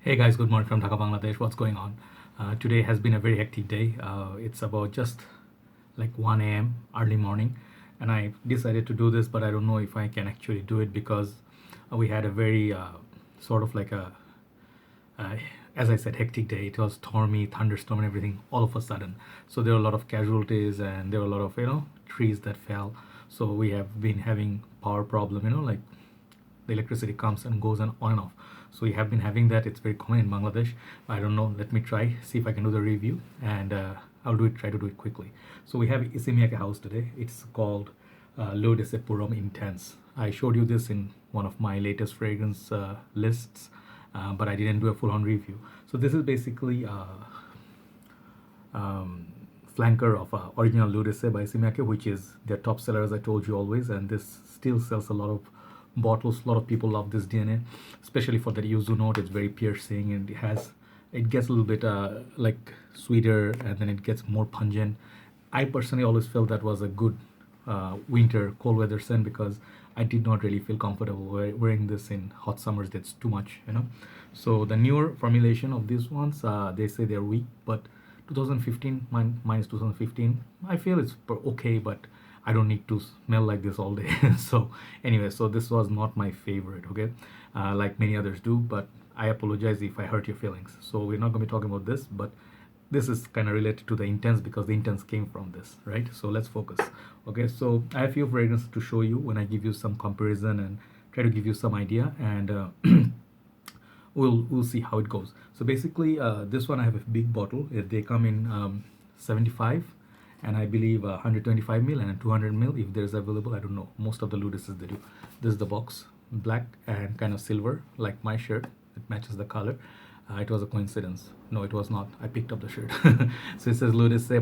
Hey guys, good morning from Dhaka, Bangladesh. What's going on? Today has been a very hectic day. It's about just like 1 a.m. early morning, and I decided to do this, but I don't know if I can actually do it because we had a very sort of like a, uh, as I said, hectic day. It was stormy, thunderstorm, and everything all of a sudden. So there were a lot of casualties, and there were a lot of trees that fell. So we have been having power problem. Like the electricity comes and goes and on and off. So we have been having that. It's very common in Bangladesh. I don't know. Let me try, see if I can do the review, and I'll try to do it quickly. So we have Issey Miyake house today. It's called L'eau Dissey Intense. I showed you this in one of my latest fragrance lists, but I didn't do a full-on review. So this is basically um, flanker of original L'eau Dissey by Issey Miyake, which is their top seller, as I told you always, and this still sells a lot of bottles. A lot of people love this DNA, especially for that yuzu note. It's very piercing, and it gets a little bit like sweeter, and then it gets more pungent. I personally always felt that was a good winter cold weather scent because I did not really feel comfortable wearing this in hot summers. That's too much. So the newer formulation of these ones, they say they're weak, but 2015 minus 2015, I feel it's okay, but I don't need to smell like this all day. So anyway, so this was not my favorite, okay, like many others do, but I apologize if I hurt your feelings. So we're not going to be talking about this, but this is kind of related to the intense because the intense came from this, right? So let's focus. Okay, so I have a few fragrances to show you when I give you some comparison and try to give you some idea, and we'll see how it goes. So basically, this one I have a big bottle. They come in 75, and I believe 125 ml and 200 ml if there's available. I don't know. Most of the L'eau Dissey they do. This is the box, black and kind of silver, like my shirt. It matches the color. It was a coincidence. No, it was not. I picked up the shirt. So it says L'eau Dissey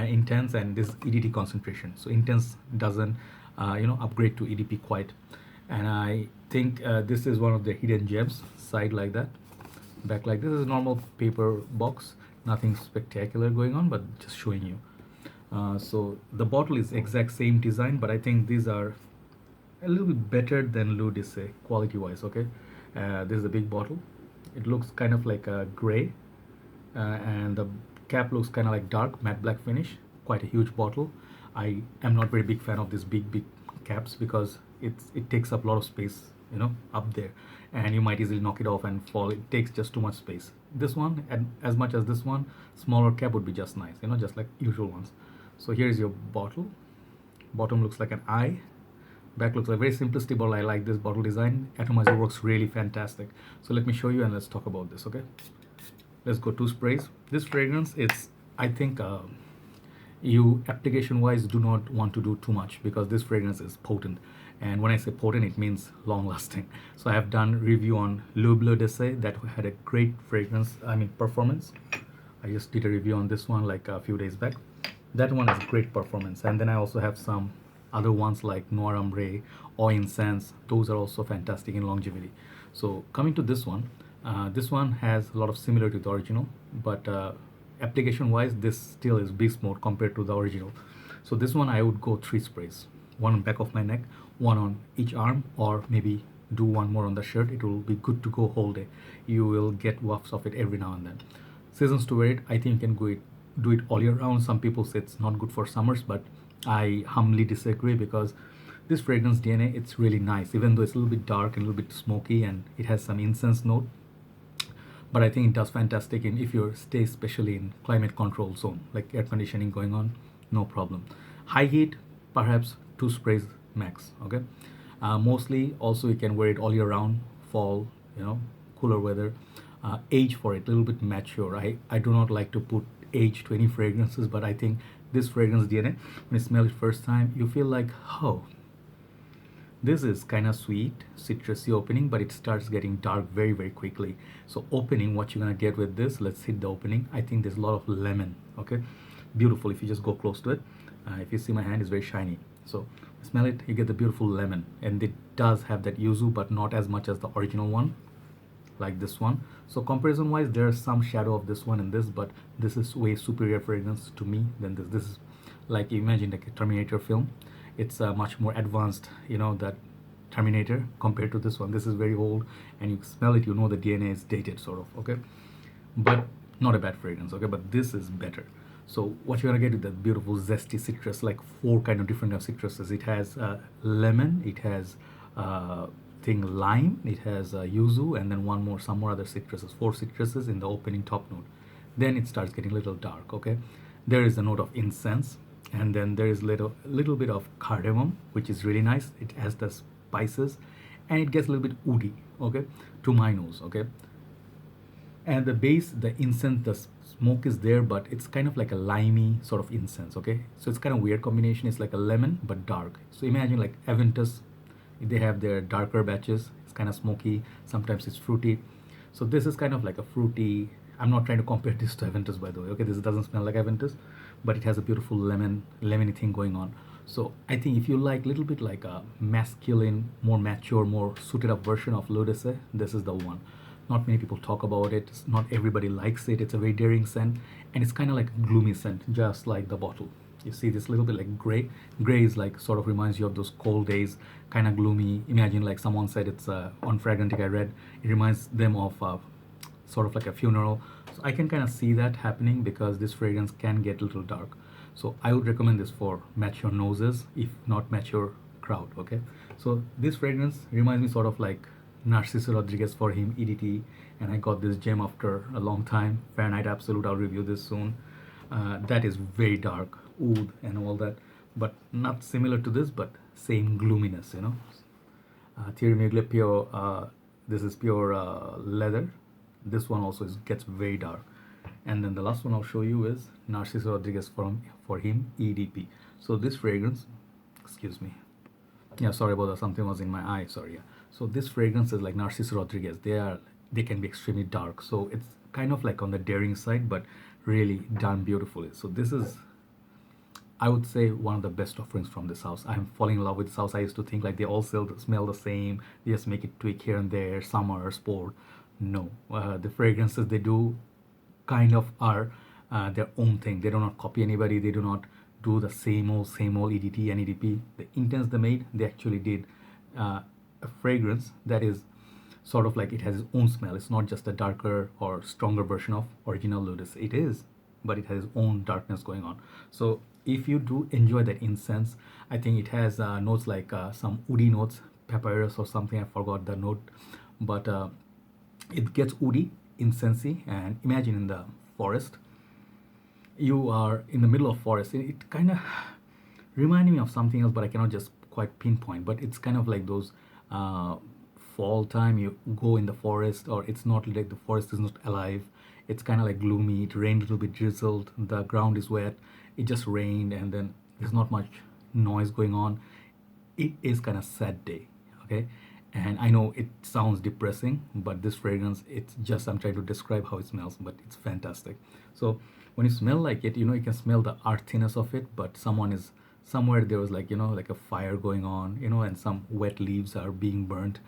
Intense, and this EDT concentration. So intense doesn't upgrade to EDP quite, and I think this is one of the hidden gems. Side like that, back like this. Is a normal paper box, nothing spectacular going on, but just showing you. So the bottle is exact same design, but I think these are a little bit better than L'eau Dissey quality wise. Okay, this is a big bottle. It looks kind of like a gray, and the cap looks kind of like dark matte black finish. Quite a huge bottle. I am not very big fan of these big caps because it takes up a lot of space, up there, and you might easily knock it off and fall. It takes just too much space. This one, and as much as this one, smaller cap would be just nice, just like usual ones. So here is your bottle. Bottom looks like an eye. Back looks like very simplistic bottle. I like this bottle design. Atomizer works really fantastic. So let me show you and let's talk about this. Okay, let's go to sprays. This fragrance, I think you application wise do not want to do too much because this fragrance is potent, and when I say potent it means long lasting. So I have done review on L'eau Dissey that had a great fragrance, performance. I just did a review on this one like a few days back. That one has great performance, and then I also have some other ones like Noir Ambre or Incense. Those are also fantastic in longevity. So coming to this one has a lot of similarity to the original, but application wise this still is beast mode compared to the original. So this one I would go 3 sprays, one on back of my neck, one on each arm, or maybe do one more on the shirt. It will be good to go whole day. You will get wafts of it every now and then. Seasons to wear it, I think you can do it all year round. Some people say it's not good for summers, but I humbly disagree because this fragrance DNA, it's really nice, even though it's a little bit dark and a little bit smoky and it has some incense note. But I think it does fantastic if you stay especially in climate control zone, like air conditioning going on, no problem. High heat, perhaps 2 sprays max. Okay, mostly also you can wear it all year round, fall, cooler weather. Age for it, a little bit mature. I do not like to put age to any fragrances, but I think this fragrance DNA, when you smell it first time, you feel like, oh, this is kind of sweet, citrusy opening, but it starts getting dark very, very quickly. So opening, what you're gonna get with this, let's hit the opening. I think there's a lot of lemon, okay? Beautiful, if you just go close to it. If you see my hand, it's very shiny. So smell it, you get the beautiful lemon. And it does have that yuzu, but not as much as the original one, like this one. So comparison wise, there's some shadow of this one and this, but this is way superior fragrance to me than this. This is like, imagine like a Terminator film. It's much more advanced, that Terminator compared to this one. This is very old, and you smell it, you know the DNA is dated, sort of. Okay, but not a bad fragrance. Okay, but this is better. So what you're gonna get is that beautiful zesty citrus, like four kind of different kind of citruses. It has lemon, it has thing lime, it has yuzu, and then one more, some more other citruses. Four citruses in the opening top note. Then it starts getting a little dark. Okay, there is a note of incense, and then there is little bit of cardamom, which is really nice. It has the spices, and it gets a little bit woody. Okay, to my nose. Okay, and the base, the incense, the smoke is there, but it's kind of like a limey sort of incense. Okay, so it's kind of weird combination. It's like a lemon but dark. So imagine like Aventus, they have their darker batches. It's kind of smoky, sometimes it's fruity. So this is kind of like a fruity. I'm not trying to compare this to Aventus, by the way. Okay, this doesn't smell like Aventus, but it has a beautiful lemony thing going on. So I think if you like a little bit like a masculine, more mature, more suited up version of L'eau Dissey, this is the one. Not many people talk about it. Not everybody likes it. It's a very daring scent, and it's kind of like a gloomy scent, just like the bottle. You see this little bit like gray. Gray is like sort of reminds you of those cold days, kind of gloomy. Imagine like someone said it's on Fragrantica I read. It reminds them of sort of like a funeral. So I can kind of see that happening because this fragrance can get a little dark. So I would recommend this for mature noses, if not mature crowd. Okay. So this fragrance reminds me sort of like Narciso Rodriguez for Him EDT, and I got this gem after a long time. Fahrenheit Absolute, I'll review this soon. That is very dark, oud and all that, but not similar to this, but same gloominess, you know. Thierry Mugler pure, this is pure leather. This one also gets very dark. And then the last one I'll show you is Narciso Rodriguez for Him EDP. So this fragrance, excuse me, yeah, sorry about that, something was in my eye, sorry. Yeah. So this fragrance is like Narciso Rodriguez. They can be extremely dark, so it's kind of like on the daring side, but really done beautifully. So this is, I would say, one of the best offerings from this house. I'm falling in love with this house. I used to think like they all smell the same, they just make it tweak here and there, summer, sport. No, the fragrances they do kind of are their own thing. They do not copy anybody. They do not do the same old EDT and EDP. The intense they made, they actually did a fragrance that is sort of like it has its own smell. It's not just a darker or stronger version of original L'eau Dissey. It is, but it has its own darkness going on. So if you do enjoy that incense, I think it has notes like some woody notes, papyrus or something. I forgot the note, but it gets woody, incensey, and imagine in the forest. You are in the middle of forest. It kind of reminded me of something else, but I cannot just quite pinpoint. But it's kind of like those fall time. You go in the forest, or it's not like the forest is not alive. It's kind of like gloomy. It rained a little bit, drizzled. The ground is wet. It just rained, and then there's not much noise going on. It is kind of sad day. Okay. And I know it sounds depressing, but this fragrance, it's just, I'm trying to describe how it smells, but it's fantastic. So when you smell like it, you know, you can smell the earthiness of it, but somewhere there was like, you know, like a fire going on, you know, and some wet leaves are being burnt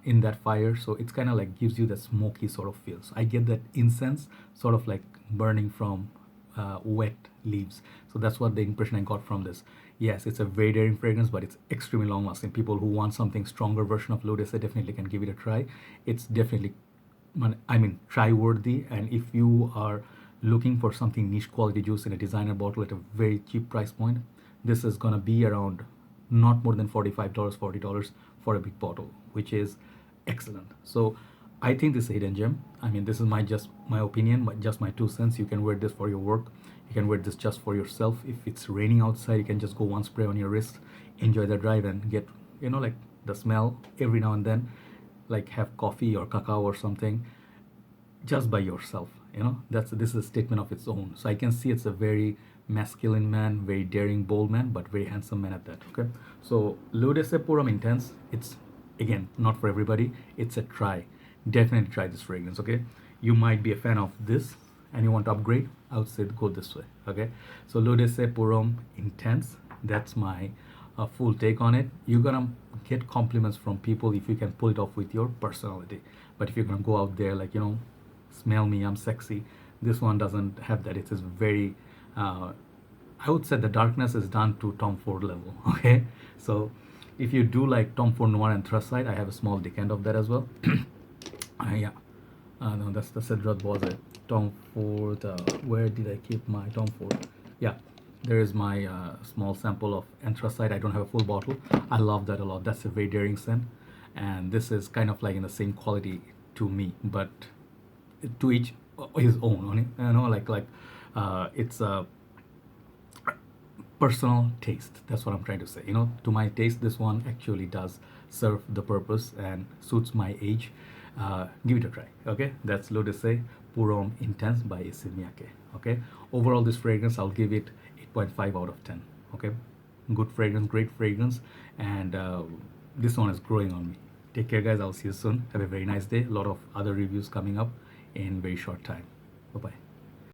in that fire. So it's kind of like gives you that smoky sort of feel. So I get that incense sort of like burning from wet leaves. So that's what the impression I got from this. Yes, it's a very daring fragrance, but it's extremely long lasting. People who want something stronger version of L'eau Dissey definitely can give it a try. It's definitely, I mean, try worthy. And if you are looking for something niche quality juice in a designer bottle at a very cheap price point, this is gonna be around not more than $45, $40 for a big bottle, which is excellent. So I think this is a hidden gem. I mean, this is just my opinion, just my 2 cents. You can wear this for your work. You can wear this just for yourself. If it's raining outside, you can just go one spray on your wrist, enjoy the drive, and get, you know, like the smell every now and then, like have coffee or cacao or something, just by yourself. You know, this is a statement of its own. So I can see it's a very masculine man, very daring, bold man, but very handsome man at that. Okay, so L'eau Dissey Pour Homme Intense. It's again not for everybody. It's a try. Definitely try this fragrance. Okay, you might be a fan of this and you want to upgrade, I would say go this way. Okay, so L'eau Dissey Pour Homme Intense, that's my full take on it. You're gonna get compliments from people if you can pull it off with your personality. But if you're gonna go out there like, you know, smell me, I'm sexy, this one doesn't have that. It is very I would say the darkness is done to Tom Ford level. Okay, so If you do like Tom Ford Noir and Anthracite, I have a small decant of that as well. Yeah. No, that's the Cedrat was it. Tom Ford. Where did I keep my Tom Ford? Yeah, there is my small sample of Anthracite. I don't have a full bottle. I love that a lot. That's a very daring scent, and this is kind of like in the same quality to me, but to each his own. You know, it's a personal taste. That's what I'm trying to say. You know, to my taste, this one actually does serve the purpose and suits my age. Give it a try. Okay, that's L'eau Dissey Pour Homme Intense by Issey Miyake. Okay, overall this fragrance I'll give it 8.5 out of 10. Okay, good fragrance, great fragrance, and this one is growing on me. Take care, guys. I'll see you soon. Have a very nice day. A lot of other reviews coming up in very short time. Bye bye.